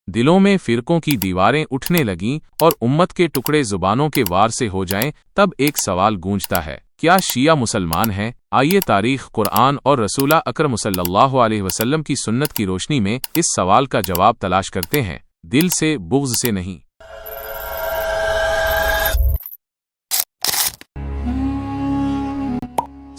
दिलों में फिरकों की दीवारें उठने लगीं और उम्मत के टुकड़े जुबानों के वार से हो जाएं, तब एक सवाल गूंजता है, क्या शिया मुसलमान हैं? आइए तारीख, कुरान और रसूल अकरम सल्लल्लाहु अलैहि वसल्लम की सुन्नत की रोशनी में इस सवाल का जवाब तलाश करते हैं, दिल से, बुग़्ज़ से नहीं।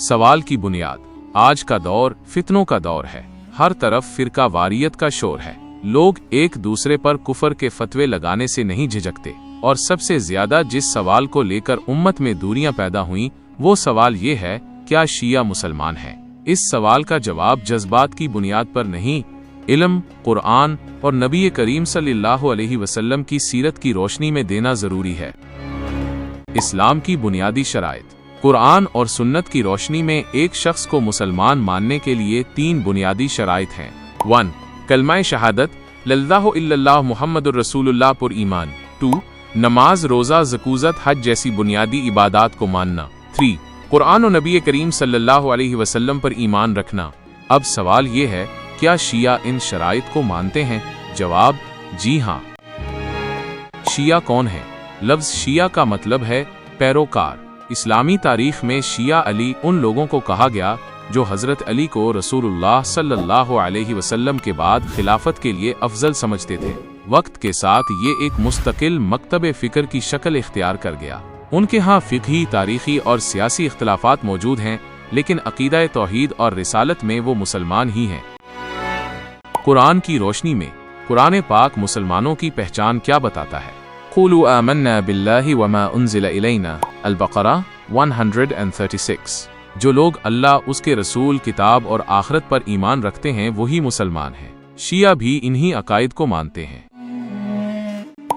सवाल की बुनियाद। आज का दौर फितनों का दौर है। हर तरफ फिरका वारियत का शोर है। लोग एक दूसरे पर कुफर के फतवे लगाने से नहीं झिझकते, और सबसे ज्यादा जिस सवाल को लेकर उम्मत में दूरियां पैदा हुईं, वो सवाल ये है, क्या शिया मुसलमान है? इस सवाल का जवाब जज्बात की बुनियाद पर नहीं, इल्म, कुरान और नबी करीम सल्लल्लाहु अलैहि वसल्लम की सीरत की रोशनी में देना जरूरी है। इस्लाम की बुनियादी शराइत। कुरान और सुन्नत की रोशनी में एक शख्स को मुसलमान मानने के लिए 3 बुनियादी शराइत हैं। 1. कलमा शहादत, ला इलाहा इल्लल्लाह मुहम्मदुर रसूलुल्लाह पर ईमान। 2. नमाज, रोज़ा, ज़कूज़त, हज जैसी बुनियादी इबादात को मानना। 3. कुरान और नबी करीम सल्लल्लाहु अलैहि वसल्लम पर ईमान रखना। अब सवाल ये है, क्या शिया इन शराइत को मानते हैं? जवाब, जी हाँ। शिया कौन है? लफ्ज़ शिया का मतलब है पैरोकार। इस्लामी तारीख में शिया अली उन लोगों को कहा गया जो हज़रत अली को रसूलुल्लाह सल्लल्लाहु अलैहि वसल्लम के बाद खिलाफत के लिए अफजल समझते थे। वक्त के साथ ये एक मुस्तकिल मकतब फ़िक्र की शक्ल इख्तियार कर गया। उनके यहाँ फ़िक़ही, तारीख़ी और सियासी इख्तिलाफ़ात मौजूद हैं, लेकिन अक़ीदा तौहीद और रिसालत में वो मुसलमान ही हैं। कुरान की रोशनी में कुरान पाक मुसलमानों की पहचान क्या बताता है? क़ुलू आमन्ना बिल्लाहि वमा उन्ज़िला इलैना, अल-बक़रा 136। जो लोग अल्लाह, उसके रसूल, किताब और आखिरत पर ईमान रखते हैं वही मुसलमान हैं। शिया भी इन्हीं अकायद को मानते हैं।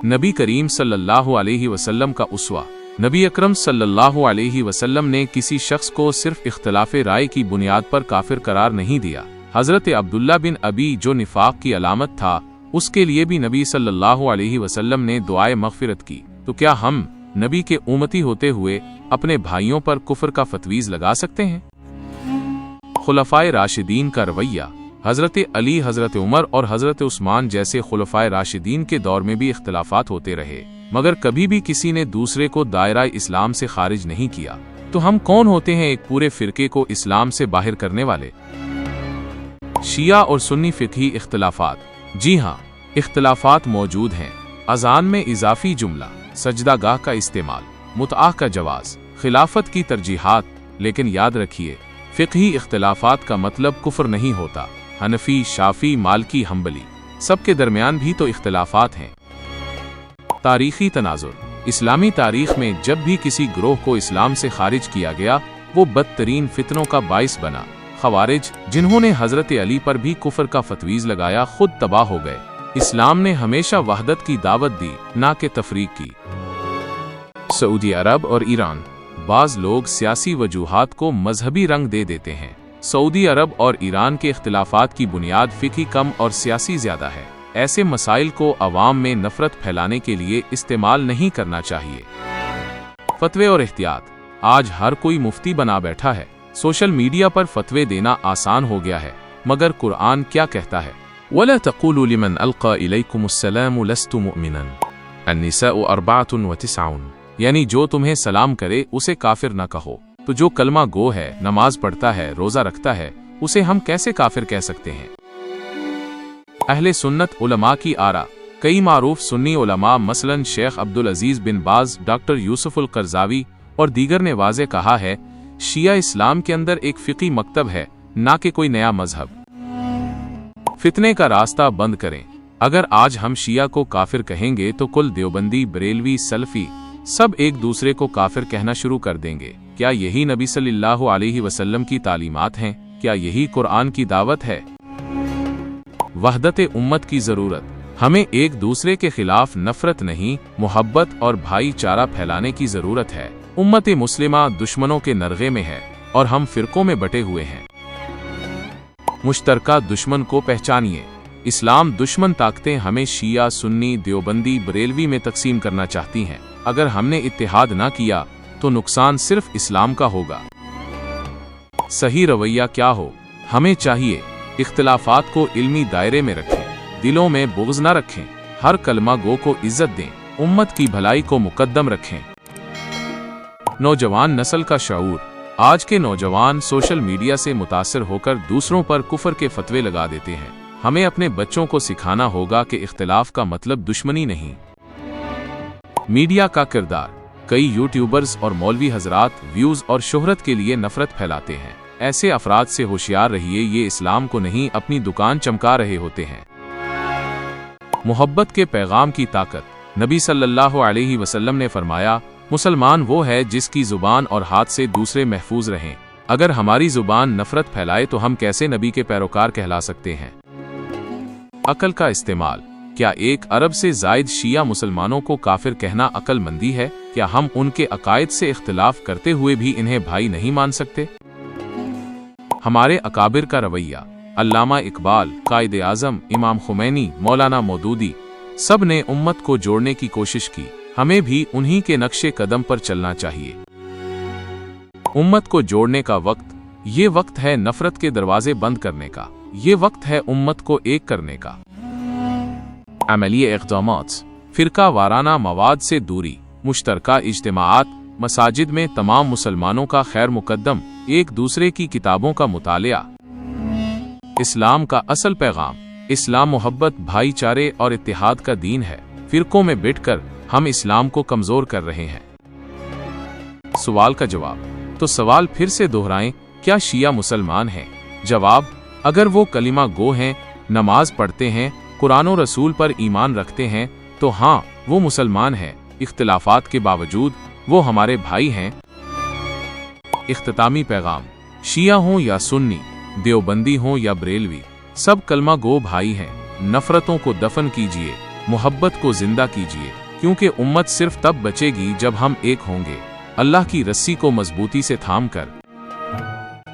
नबी करीम सल्लल्लाहु अलैहि वसल्लम का उसवा। नबी अकरम सल्लल्लाहु अलैहि वसल्लम ने किसी शख्स को सिर्फ इख्तिलाफ राय की बुनियाद पर काफिर करार नहीं दिया। हजरत अब्दुल्ला बिन अबी, जो निफाक की अलामत था, उसके लिए भी नबी सल्लल्लाहु अलैहि वसल्लम ने दुआए मग़फ़िरत की। तो क्या हम नबी के उम्मती होते हुए अपने भाइयों पर कुफर का फतवीज़ लगा सकते हैं? खुलफ़ाए राशिदीन का रवैया। हज़रत अली, हज़रत उमर और हज़रत उस्मान जैसे खुलफ़ाए राशिदीन के दौर में भी इख्तिलाफ़ात होते रहे, मगर कभी भी किसी ने दूसरे को दायरा इस्लाम से खारिज नहीं किया। तो हम कौन होते हैं एक पूरे फ़िरके को इस्लाम से बाहर करने वाले? शिया और सुन्नी फ़िक़ही इख्तिलाफ़ात। जी हाँ, इख्तिलाफ़ात मौजूद हैं। अज़ान में इजाफ़ी जुमला, सजदागाह का इस्तेमाल, मुतआ का जवाज़, खिलाफत की तरजीहात। लेकिन याद रखिए, फ़िक़ही इख्तिलाफ़ात का मतलब कुफ्र नहीं होता। हनफी, शाफ़ी, मालकी, हम्बली, सबके दरमियान भी तो इख्तिलाफ़ात हैं। तारीख़ी तनाज़ुर। इस्लामी तारीख़ में जब भी किसी ग्रोह को इस्लाम से खारिज किया गया, वो बदतरीन फितनों का बाइस बना। ख़वारिज, जिन्होंने हज़रत अली पर भी कुफ्र का फतवीज़ लगाया, खुद तबाह हो गए। इस्लाम ने हमेशा वहदत की दावत दी, ना कि तफरीक की। सऊदी अरब और ईरान। बाज़ लोग सियासी वजूहात को मजहबी रंग दे देते हैं। सऊदी अरब और ईरान के इख्तिलाफ़ात की बुनियाद फ़िक़ही कम और सियासी ज़्यादा है। ऐसे मसाइल को अवाम में नफ़रत फैलाने के लिए इस्तेमाल नहीं करना चाहिए। फतवे और एहतियात। आज हर कोई मुफ्ती बना बैठा है। सोशल मीडिया पर फतवे देना आसान हो गया है, मगर कुरान क्या कहता है? वला तक़ूलू लिमन अल्क़ा इलैकुमुस्सलाम लस्तु मुअमिनन, अन्निसाउ 94। यानी जो तुम्हें सलाम करे उसे काफिर न कहो। तो जो कलमा गो है, नमाज पढ़ता है, रोज़ा रखता है, उसे हम कैसे काफिर कह सकते हैं? अहले सुन्नत उलमा की आरा। कई मारूफ सुन्नी उलमा मसलन शेख अब्दुल अजीज बिन बाज, डॉक्टर यूसुफुल करज़ावी और दीगर ने वाज़े कहा है, शिया इस्लाम के अंदर एक फ़िक़ही मकतब है, ना कि कोई नया मजहब। फितने का रास्ता बंद करें। अगर आज हम शिया को काफिर कहेंगे तो कुल देवबंदी, बरेलवी, सलफी सब एक दूसरे को काफिर कहना शुरू कर देंगे। क्या यही नबी सल्लल्लाहु अलैहि वसल्लम की तालीमात हैं? क्या यही कुरान की दावत है? वहदत उम्मत की ज़रूरत। हमें एक दूसरे के खिलाफ नफरत नहीं, मोहब्बत और भाईचारा फैलाने की ज़रूरत है। उम्मत मुस्लिमा दुश्मनों के नरगे में है और हम फ़िरकों में बटे हुए हैं। मुश्तरका दुश्मन को पहचानिए। इस्लाम दुश्मन ताकतें हमें शिया, सुन्नी, देवबंदी, बरेलवी में तकसीम करना चाहती हैं। अगर हमने इत्तेहाद ना किया तो नुकसान सिर्फ इस्लाम का होगा। सही रवैया क्या हो? हमें चाहिए इख्तिलाफात को इल्मी दायरे में रखें, दिलों में बुग़्ज़ न रखें। हर कलमा गो को इज्जत दें, उम्मत की भलाई को मुकद्दम रखें। नौजवान नस्ल का शऊर। आज के नौजवान सोशल मीडिया से मुतासिर होकर दूसरों पर कुफर के फतवे लगा देते हैं। हमें अपने बच्चों को सिखाना होगा कि इख्तिलाफ का मतलब दुश्मनी नहीं। मीडिया का किरदार। कई यूट्यूबर्स और मौलवी हजरात व्यूज और शोहरत के लिए नफरत फैलाते हैं। ऐसे अफराद से होशियार रहिए, ये इस्लाम को नहीं अपनी दुकान चमका रहे होते हैं। मोहब्बत के पैगाम की ताकत। नबी सल्लल्लाहु अलैहि वसल्लम ने फरमाया, मुसलमान वो है जिसकी जुबान और हाथ से दूसरे महफूज रहें। अगर हमारी जुबान नफरत फैलाए तो हम कैसे नबी के पैरोकार कहला सकते हैं। अकल का इस्तेमाल। क्या एक अरब से जायद शिया मुसलमानों को काफिर कहना अक्लमंदी है? क्या हम उनके अकायद से इख्तिलाफ करते हुए भी इन्हें भाई नहीं मान सकते? हमारे अकाबिर का रवैया। अल्लामा इकबाल, कायदे आजम, इमाम खुमैनी, मौलाना मौदूदी, सब ने उम्मत को जोड़ने की कोशिश की। हमें भी उन्हीं के नक्शे कदम पर चलना चाहिए। उम्मत को जोड़ने का वक्त। ये वक्त है नफरत के दरवाजे बंद करने का। ये वक्त है उम्मत को एक करने का। अमलिये इक़दामात। फिरका वाराना मवाद से दूरी, मुश्तरका इज्तिमाआत, मसाजिद में तमाम मुसलमानों का खैर मुकद्दम, एक दूसरे की किताबों का मुतालिया। इस्लाम का असल पैगाम। इस्लाम मोहब्बत, भाईचारे और इत्तिहाद का दीन है। फिरकों में बैठकर हम इस्लाम को कमजोर कर रहे हैं। सवाल का जवाब। तो सवाल फिर से दोहराएं, क्या शिया मुसलमान हैं? जवाब, अगर वो कलिमा गो हैं, नमाज पढ़ते हैं, कुरान और रसूल पर ईमान रखते हैं तो हाँ, वो मुसलमान हैं। इख्तिलाफात के बावजूद वो हमारे भाई हैं। इख्तितामी पैगाम। शिया हों या सुन्नी, देवबंदी हों या बरेलवी, सब कलमा गो भाई हैं। नफरतों को दफन कीजिए, मोहब्बत को जिंदा कीजिए, क्योंकि उम्मत सिर्फ तब बचेगी जब हम एक होंगे, अल्लाह की रस्सी को मजबूती से थाम कर।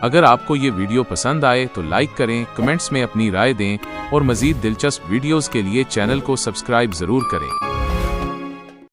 अगर आपको ये वीडियो पसंद आए तो लाइक करें, कमेंट्स में अपनी राय दें और मजीद दिलचस्प वीडियोस के लिए चैनल को सब्सक्राइब जरूर करें।